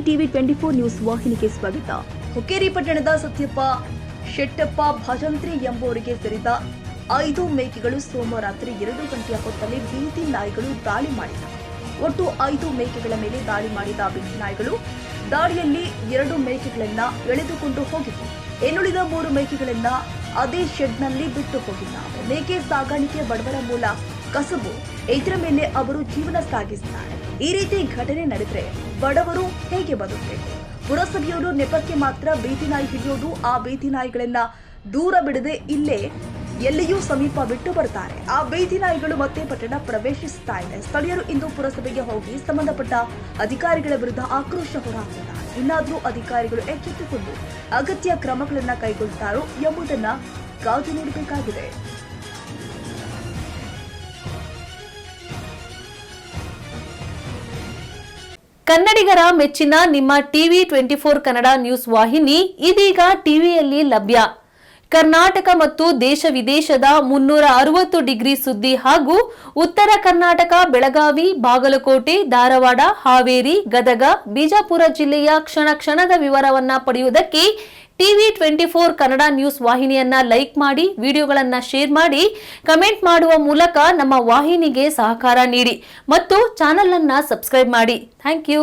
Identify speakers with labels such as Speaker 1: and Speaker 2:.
Speaker 1: TV 24 news ವಾಹಿನಿಗೆ ಸ್ವಾಗತ. ಹುಕ್ಕೇರಿ ಪಟ್ಟಣದ ಸತ್ಯಪ್ಪ ಶೆಟ್ಟಪ್ಪ ಭಜಂತ್ರಿ ಎಂಬುವರಿಗೆ ಸೇರಿದ 5 ಮೇಕೆಗಳು ಸೋಮವಾರ ರಾತ್ರಿ 2 ಗಂಟೆಯ ಹೊತ್ತಲ್ಲಿ ಬೀದಿ ನಾಯಿಗಳು ದಾಳಿ ಮಾಡಿದವು. ಒಟ್ಟು 5 ಮೇಕೆಗಳ ಮೇಲೆ ದಾಳಿ ಮಾಡಿದ ಬೀದಿ ನಾಯಿಗಳು ದಾಳಿಯಲ್ಲಿ 2 ಮೇಕೆಗಳನ್ನ ಎಳೆದುಕೊಂಡು ಹೋಗಿತ್ತು. ಇನ್ನುಳಿದ 3 ಮೇಕೆಗಳನ್ನ ಅದೇ ಶೆಡ್ನಲ್ಲಿ ಬಿಟ್ಟು ಹೋಗಿದ್ದಾರೆ. ಮೇಕೆ ಸಾಗಾಣಿಕೆ ಬಡವರ ಮೂಲ ಕಸಬು. ಇದರ ಮೇಲೆ ಅವರು ಜೀವನ ಸಾಗಿಸುತ್ತಾರೆ. ಈ ರೀತಿ ಘಟನೆ ನಡೆದರೆ ಬಡವರು ಹೇಗೆ ಬದುಕಬೇಕು? ಪುರಸಭೆಯವರು ನೆಪಕ್ಕೆ ಮಾತ್ರ ಬೀದಿ ನಾಯಿ ಹಿಡಿಯೋದು, ಆ ಬೀದಿ ನಾಯಿಗಳನ್ನ ದೂರ ಬಿಡದೆ ಇಲ್ಲೇ ಎಲ್ಲಿಯೂ ಸಮೀಪ ಬಿಟ್ಟು ಬರ್ತಾರೆ. ಆ ಬೀದಿ ನಾಯಿಗಳು ಮತ್ತೆ ಪಟ್ಟಣ ಪ್ರವೇಶಿಸುತ್ತಾ ಇದೆ. ಸ್ಥಳೀಯರು ಇಂದು ಪುರಸಭೆಗೆ ಹೋಗಿ ಸಂಬಂಧಪಟ್ಟ ಅಧಿಕಾರಿಗಳ ವಿರುದ್ಧ ಆಕ್ರೋಶ ಹೊರಹಾಕಿದ್ದಾರೆ. ಇನ್ನಾದರೂ ಅಧಿಕಾರಿಗಳು ಎಚ್ಚೆತ್ತುಕೊಂಡು ಅಗತ್ಯ ಕ್ರಮಗಳನ್ನು ಕೈಗೊಳ್ಳುತ್ತಾರೋ ಎಂಬುದನ್ನ ಕಾದು ನೋಡಬೇಕಾಗಿದೆ.
Speaker 2: ಕನ್ನಡಿಗರ ಮೆಚ್ಚಿನ ನಿಮ್ಮ ಟಿವಿ 24 ಕನ್ನಡ ನ್ಯೂಸ್ ವಾಹಿನಿ ಇದೀಗ ಟಿವಿಯಲ್ಲಿ ಲಭ್ಯ. ಕರ್ನಾಟಕ ಮತ್ತು ದೇಶ ವಿದೇಶದ 360 ಡಿಗ್ರಿ ಸುದ್ದಿ ಹಾಗೂ ಉತ್ತರ ಕರ್ನಾಟಕ, ಬೆಳಗಾವಿ, ಬಾಗಲಕೋಟೆ, ಧಾರವಾಡ, ಹಾವೇರಿ, ಗದಗ, ಬಿಜಾಪುರ ಜಿಲ್ಲೆಯ ಕ್ಷಣ ಕ್ಷಣದ ವಿವರವನ್ನ ಪಡೆಯುವುದಕ್ಕೆ ಟಿವಿ 24 ಕನ್ನಡ ನ್ಯೂಸ್ ವಾಹಿನಿಯನ್ನ ಲೈಕ್ ಮಾಡಿ, ವಿಡಿಯೋಗಳನ್ನ ಶೇರ್ ಮಾಡಿ, ಕಮೆಂಟ್ ಮಾಡುವ ಮೂಲಕ ನಮ್ಮ ವಾಹಿನಿಗೆ ಸಹಕಾರ ನೀಡಿ ಮತ್ತು ಚಾನೆಲ್ ಅನ್ನ ಸಬ್ಸ್ಕ್ರೈಬ್ ಮಾಡಿ. Thank you.